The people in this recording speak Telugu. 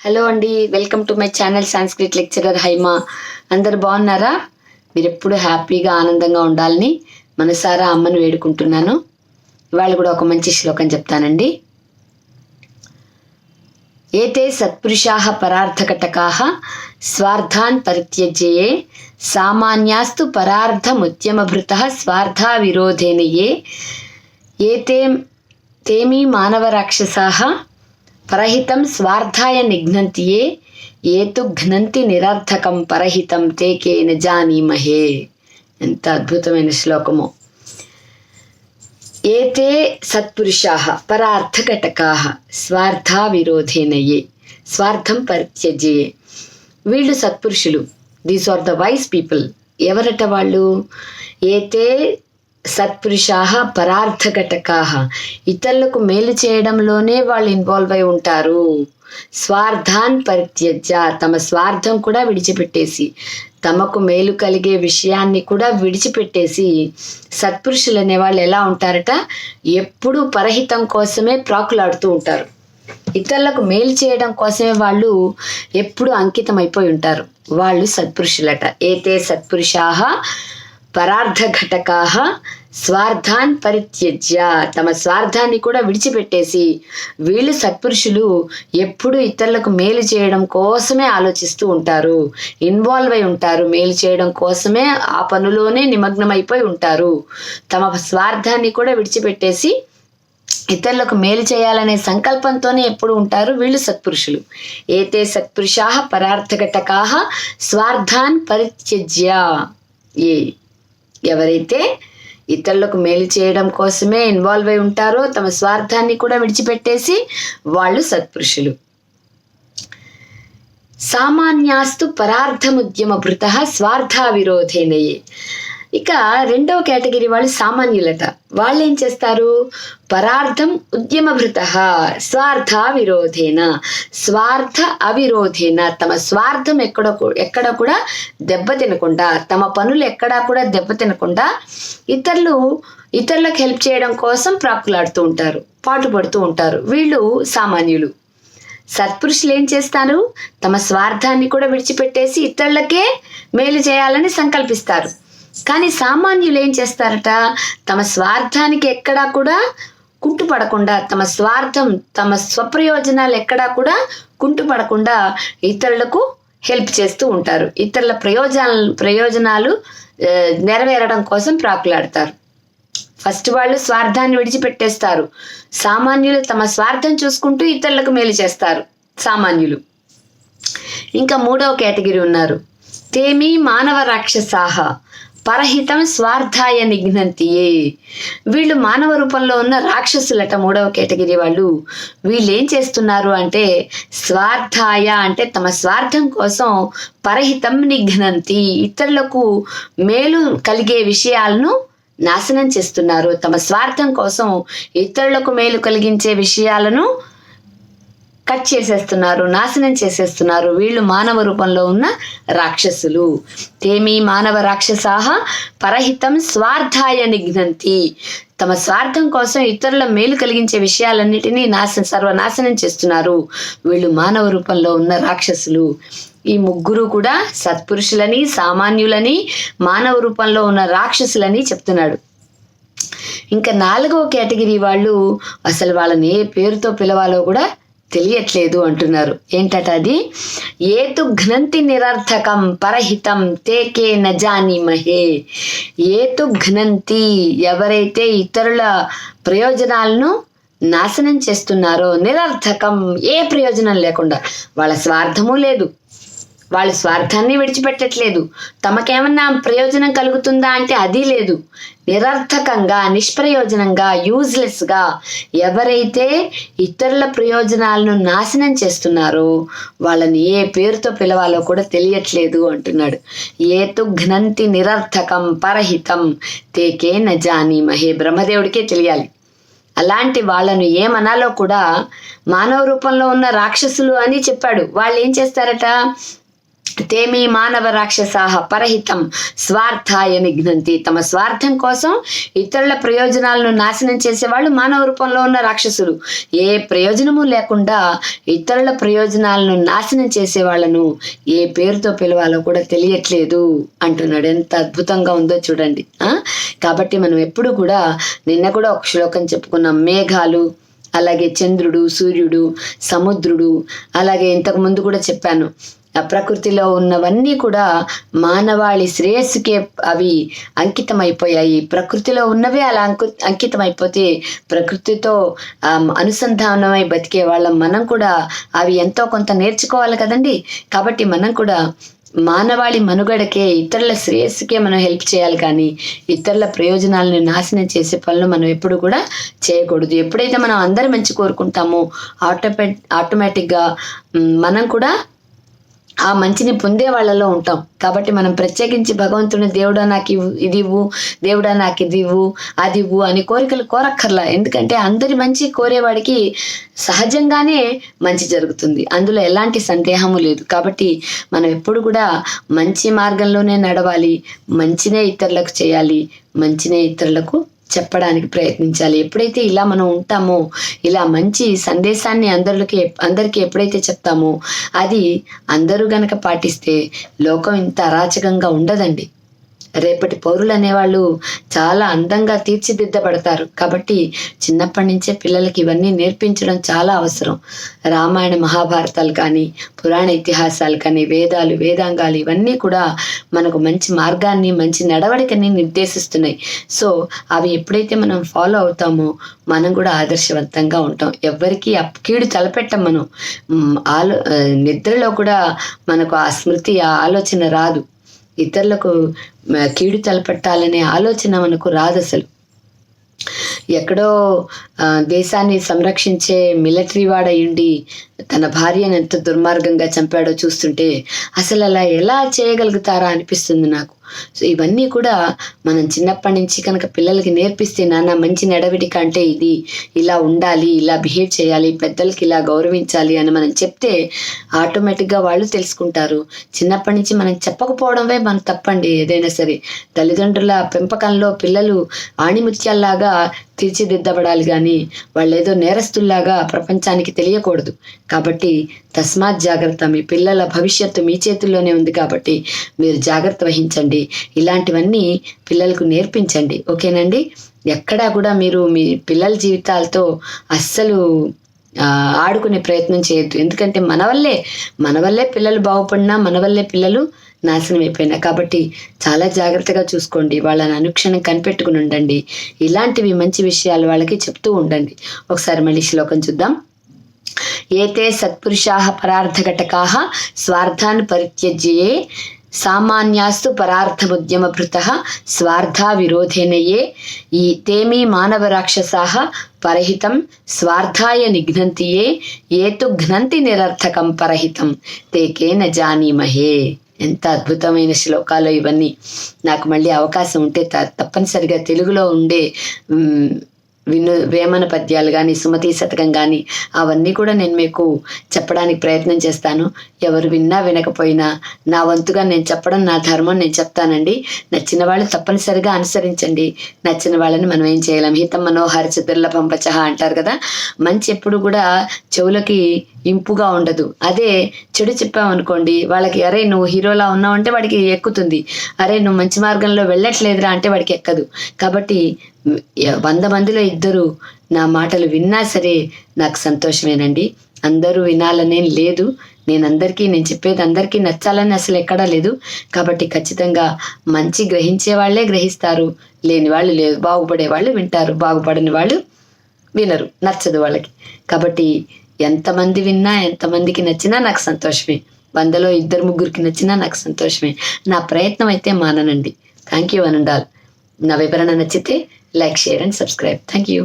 హలో అండి, welcome to my channel Sanskrit lecturer Haima. అందరు బాగున్నారా? మీరు ఎప్పుడు హ్యాపీగా ఆనందంగా ఉండాలని మనసారా అమ్మను వేడుకుంటున్నాను. ఇవాళ కూడా ఒక మంచి శ్లోకం చెప్తానండి. ఏతే సత్పురుషాః పరార్థకటకాః స్వార్థాన్ పరిత్యజ్యే సామాన్యాస్తు పరార్థముద్యమభృతః స్వార్థా విరోధేన ఏతే తేమి మానవరాక్షసాః పరహితం స్వార్థాయ నిఘ్నంతి ఏతు ఘ్నంతి నిరర్థకం పరహితం తే కేన జానీమహే. ఎంత అద్భుతమైన శ్లోకము. ఏతే సత్పురుషాః పరార్థఘటకాః స్వార్థా విరోధేన స్వార్థం పరిత్యజ్యే. వీళ్ళు సత్పురుషులు. These are the wise people. ఎవరట వాళ్ళు? ఏతే సత్పురుషాః పరార్థఘటకాః. ఇతరులకు మేలు చేయడంలోనే వాళ్ళు ఇన్వాల్వ్ అయి ఉంటారు. స్వార్థాన్ పరిత్యజ్య. తమ స్వార్థం కూడా విడిచిపెట్టేసి, తమకు మేలు కలిగే విషయాన్ని కూడా విడిచిపెట్టేసి, సత్పురుషులు అనే వాళ్ళు ఎలా ఉంటారట? ఎప్పుడూ పరహితం కోసమే ప్రాకులాడుతూ ఉంటారు. ఇతరులకు మేలు చేయడం కోసమే వాళ్ళు ఎప్పుడు అంకితం అయిపోయి ఉంటారు. వాళ్ళు సత్పురుషులట. ఏతే సత్పురుషాః పరార్థఘటకాః స్వార్థాన్ పరిత్యజ్య. తమ స్వార్థాన్ని కూడా విడిచిపెట్టేసి వీళ్ళు సత్పురుషులు ఎప్పుడు ఇతరులకు మేలు చేయడం కోసమే ఆలోచిస్తూ ఉంటారు, ఇన్వాల్వ్ అయి ఉంటారు. మేలు చేయడం కోసమే ఆ పనులోనే నిమగ్నమైపోయి ఉంటారు. తమ స్వార్థాన్ని కూడా విడిచిపెట్టేసి ఇతరులకు మేలు చేయాలనే సంకల్పంతోనే ఎప్పుడు ఉంటారు వీళ్ళు సత్పురుషులు. ఏతే సత్పురుషాః పరార్థఘటకాః స్వార్థాన్ పరిత్యజ్య. ఎవరైతే ఇతరులకు మేలు చేయడం కోసమే ఇన్వాల్వ్ అయి ఉంటారో, తమ స్వార్థాన్ని కూడా విడిచిపెట్టేసి వాళ్ళు సత్పురుషులు. సామాన్యాస్తు పరార్థముద్యమభృతః స్వార్థా విరోధేనయే. ఇక రెండవ కేటగిరీ వాళ్ళు సామాన్యులట. వాళ్ళు ఏం చేస్తారు? పరార్థం ఉద్యమభృతః స్వార్థ విరోధేన. స్వార్థ అవిరోధేన. తమ స్వార్థం ఎక్కడ కూడా దెబ్బతినకుండా, తమ పనులు ఎక్కడా కూడా దెబ్బతినకుండా ఇతరులకు హెల్ప్ చేయడం కోసం ప్రాకులాడుతూ ఉంటారు, పాటుపడుతూ ఉంటారు. వీళ్ళు సామాన్యులు. సత్పురుషులు ఏం చేస్తారు? తమ స్వార్థాన్ని కూడా విడిచిపెట్టేసి ఇతరులకే మేలు చేయాలని సంకల్పిస్తారు. కానీ సామాన్యులు ఏం చేస్తారట? తమ స్వార్థానికి ఎక్కడా కూడా కుంటుపడకుండా, తమ స్వప్రయోజనాలు ఎక్కడా కూడా కుంటుపడకుండా ఇతరులకు హెల్ప్ చేస్తూ ఉంటారు. ఇతరుల ప్రయోజనాలు నెరవేరడం కోసం ప్రాకులాడతారు. ఫస్ట్ వాళ్ళు స్వార్థాన్ని విడిచిపెట్టేస్తారు. సామాన్యులు తమ స్వార్థం చూసుకుంటూ ఇతరులకు మేలు చేస్తారు సామాన్యులు. ఇంకా మూడవ కేటగిరీ ఉన్నారు. తేమి మానవ రాక్షసాః పరహితం స్వార్థాయ నిఘ్నంతి. వీళ్ళు మానవ రూపంలో ఉన్న రాక్షసులట. మూడవ కేటగిరీ వాళ్ళు. వీళ్ళు ఏం చేస్తున్నారు అంటే స్వార్థాయ అంటే తమ స్వార్థం కోసం పరహితం నిఘ్నంతి. ఇతరులకు మేలు కలిగే విషయాలను నాశనం చేస్తున్నారు. తమ స్వార్థం కోసం ఇతరులకు మేలు కలిగించే విషయాలను కట్ చేసేస్తున్నారు, నాశనం చేసేస్తున్నారు. వీళ్ళు మానవ రూపంలో ఉన్న రాక్షసులు. తేమి మానవ రాక్షసాః పరహితం స్వార్థాయ నిఘ్నంతి. తమ స్వార్థం కోసం ఇతరుల మేలు కలిగించే విషయాలన్నిటినీ సర్వనాశనం చేస్తున్నారు. వీళ్ళు మానవ రూపంలో ఉన్న రాక్షసులు. ఈ ముగ్గురు కూడా సత్పురుషులని, సామాన్యులని, మానవ రూపంలో ఉన్న రాక్షసులని చెప్తున్నాడు. ఇంకా నాలుగవ కేటగిరీ వాళ్ళు అసలు వాళ్ళని ఏ పేరుతో పిలవాలో కూడా తెలియట్లేదు అంటున్నారు. ఏంటట అది? ఏతు ఘ్నంతి నిరర్థకం పరహితం తే కేన జానీమహే. ఏతు ఘ్నంతి. ఎవరైతే ఇతరుల ప్రయోజనాలను నాశనం చేస్తున్నారో, నిరర్థకం ఏ ప్రయోజనం లేకుండా, వాళ్ళ స్వార్థము లేదు, వాళ్ళ స్వార్థాన్ని విడిచిపెట్టట్లేదు, తమకేమన్నా ప్రయోజనం కలుగుతుందా అంటే అది లేదు. నిరర్థకంగా, నిష్ప్రయోజనంగా, యూజ్లెస్గా ఎవరైతే ఇతరుల ప్రయోజనాలను నాశనం చేస్తున్నారో వాళ్ళని ఏ పేరుతో పిలవాలో కూడా తెలియట్లేదు అంటున్నాడు. ఏతు ఘ్నంతి నిరర్థకం పరహితం తేకే న జానీమహే. బ్రహ్మదేవుడికే తెలియాలి. అలాంటి వాళ్ళను ఏమనాలో కూడా మానవ రూపంలో ఉన్న రాక్షసులు అని చెప్పాడు. వాళ్ళు ఏం చేస్తారట? తేమి మానవ రాక్షసాహ పరహితం స్వార్థాయ నిఘ్నంతి. తమ స్వార్థం కోసం ఇతరుల ప్రయోజనాలను నాశనం చేసేవాళ్ళు మానవ రూపంలో ఉన్న రాక్షసులు. ఏ ప్రయోజనము లేకుండా ఇతరుల ప్రయోజనాలను నాశనం చేసే వాళ్ళను ఏ పేరుతో పిలవాలో కూడా తెలియట్లేదు అంటున్నాడు. ఎంత అద్భుతంగా ఉందో చూడండి. కాబట్టి మనం ఎప్పుడు కూడా, నిన్న కూడా ఒక శ్లోకం చెప్పుకున్నాం, మేఘాలు, అలాగే చంద్రుడు, సూర్యుడు, సముద్రుడు, అలాగే ఇంతకు ముందు కూడా చెప్పాను, ప్రకృతిలో ఉన్నవన్నీ కూడా మానవాళి శ్రేయస్సుకే అవి అంకితం అయిపోయాయి. ప్రకృతిలో ఉన్నవే అలా అంకితం అయిపోతే ప్రకృతితో అనుసంధానమై బతికే వాళ్ళం మనం కూడా అవి ఎంతో కొంత నేర్చుకోవాలి కదండి. కాబట్టి మనం కూడా మానవాళి మనుగడకే, ఇతరుల శ్రేయస్సుకే మనం హెల్ప్ చేయాలి, కానీ ఇతరుల ప్రయోజనాలను నాశనం చేసే పనులు మనం ఎప్పుడు కూడా చేయకూడదు. ఎప్పుడైతే మనం అందరి మంచి కోరుకుంటామో ఆటోమేటిక్గా మనం కూడా ఆ మంచిని పొందే వాళ్ళలో ఉంటాం. కాబట్టి మనం ప్రత్యేకించి భగవంతుని దేవుడా నాకు ఇది ఇవ్వు, దేవుడా నాకు ఇది ఇవ్వు, అది ఇవ్వు అని కోరికలు కోరక్కర్లా. ఎందుకంటే అందరి మంచి కోరేవాడికి సహజంగానే మంచి జరుగుతుంది, అందులో ఎలాంటి సందేహము లేదు. కాబట్టి మనం ఎప్పుడు కూడా మంచి మార్గంలోనే నడవాలి, మంచినే ఇతరులకు చేయాలి, మంచినే ఇతరులకు చెప్పడానికి ప్రయత్నించాలి. ఎప్పుడైతే ఇలా మనం ఉంటామో, ఇలా మంచి సందేశాన్ని అందరికీ ఎప్పుడైతే చెప్తామో, అది అందరూ గనక పాటిస్తే లోకం ఇంత అరాచకంగా ఉండదండి. రేపటి పౌరులు అనేవాళ్ళు చాలా అందంగా తీర్చిదిద్దబడతారు. కాబట్టి చిన్నప్పటి నుంచే పిల్లలకి ఇవన్నీ నేర్పించడం చాలా అవసరం. రామాయణ మహాభారతాలు కానీ, పురాణ ఇతిహాసాలు కానీ, వేదాలు, వేదాంగాలు ఇవన్నీ కూడా మనకు మంచి మార్గాన్ని, మంచి నడవడికని నిర్దేశిస్తున్నాయి. సో అవి ఎప్పుడైతే మనం ఫాలో అవుతామో మనం కూడా ఆదర్శవంతంగా ఉంటాం. ఎవ్వరికీ కీడు తలపెట్టం. మనం నిద్రలో కూడా మనకు ఆ స్మృతి, ఆ ఆలోచన రాదు. ఇతరులకు కీడు తలపెట్టాలనే ఆలోచన మనకు రాదు అసలు. ఎక్కడో దేశాన్ని సంరక్షించే మిలిటరీ వాడయుండి తన భార్యను ఎంత దుర్మార్గంగా చంపాడో చూస్తుంటే అసలు అలా ఎలా చేయగలుగుతారా అనిపిస్తుంది నాకు. సో ఇవన్నీ కూడా మనం చిన్నప్పటి నుంచి కనుక పిల్లలకి నేర్పిస్తే, నాన్న మంచి నడవడిక అంటే ఇది, ఇలా ఉండాలి, ఇలా బిహేవ్ చేయాలి, పెద్దలకి ఇలా గౌరవించాలి అని మనం చెప్తే ఆటోమేటిక్గా వాళ్ళు తెలుసుకుంటారు. చిన్నప్పటి నుంచి మనం చెప్పకపోవడమే మన తప్పండి. ఏదైనా సరే తల్లిదండ్రుల పెంపకంలో పిల్లలు ఆణిముత్యాల్లాగా తీర్చిదిద్దబడాలి, కానీ వాళ్ళు ఏదో నేరస్తుల్లాగా ప్రపంచానికి తెలియకూడదు. కాబట్టి తస్మాత్ జాగ్రత్త. మీ పిల్లల భవిష్యత్తు మీ చేతుల్లోనే ఉంది, కాబట్టి మీరు జాగ్రత్త వహించండి. ఇలాంటివన్నీ పిల్లలకు నేర్పించండి. ఓకేనండి. ఎక్కడా కూడా మీరు మీ పిల్లల జీవితాలతో అస్సలు ఆడుకునే ప్రయత్నం చేయొద్దు. ఎందుకంటే మన వల్లే పిల్లలు బాగుపడినా, మన వల్లే పిల్లలు నాశనం అయిపోయినా. కాబట్టి చాలా జాగ్రత్తగా చూసుకోండి. వాళ్ళని అనుక్షణం కనిపెట్టుకుని ఉండండి. ఇలాంటివి మంచి విషయాలు వాళ్ళకి చెప్తూ ఉండండి. ఒకసారి మళ్ళీ శ్లోకం చూద్దాం. ఏతే సత్పురుషాః పరార్థఘటకాః స్వార్థాన్ పరిత్యజ్య సామాన్యాస్తు పరార్థముద్యమభృతః స్వార్థా విరోధేన ఏ తేమి మానవ రాక్షసాః పరహితం స్వార్థాయ నిఘ్నంతి ఏ తు ఘ్నంతి నిరర్థకం పరహితం తేకే న జానీమహే. ఎంత అద్భుతమైన శ్లోకాలు ఇవన్నీ. నాకు మళ్ళీ అవకాశం ఉంటే తప్పనిసరిగా తెలుగులో ఉండే వేమన పద్యాలు కానీ, సుమతి శతకం కానీ అవన్నీ కూడా నేను మీకు చెప్పడానికి ప్రయత్నం చేస్తాను. ఎవరు విన్నా వినకపోయినా నా వంతుగా నేను చెప్పడం నా ధర్మం, నేను చెప్తానండి. నచ్చిన వాళ్ళు తప్పనిసరిగా అనుసరించండి. నచ్చిన వాళ్ళని మనం ఏం చేయలేం. హితం మనోహర చతుర్లభం పచః అంటారు కదా. మంచి ఎప్పుడు కూడా చెవులకి ఇంపుగా ఉండదు. అదే చెడు చెప్పామనుకోండి, వాళ్ళకి అరే నువ్వు హీరోలా ఉన్నావు అంటే వాడికి ఎక్కుతుంది, అరే నువ్వు మంచి మార్గంలో వెళ్ళట్లేదురా అంటే వాడికి ఎక్కదు. కాబట్టి 100 మందిలో 2 నా మాటలు విన్నా సరే నాకు సంతోషమేనండి. అందరూ వినాలనేం లేదు. నేను చెప్పేది అందరికీ నచ్చాలని అసలు ఎక్కడా లేదు. కాబట్టి ఖచ్చితంగా మంచి గ్రహించే వాళ్ళే గ్రహిస్తారు, లేని వాళ్ళు లేదు. బాగుపడే వాళ్ళు వింటారు, బాగుపడని వాళ్ళు వినరు, నచ్చదు వాళ్ళకి. కాబట్టి ఎంతమంది విన్నా, ఎంతమందికి నచ్చినా నాకు సంతోషమే. 100లో 2-3కి నచ్చినా నాకు సంతోషమే. నా ప్రయత్నం అయితే మాననండి. Thank you అనుండాలి. నా వివరణ నచ్చితే like, share and subscribe. Thank you.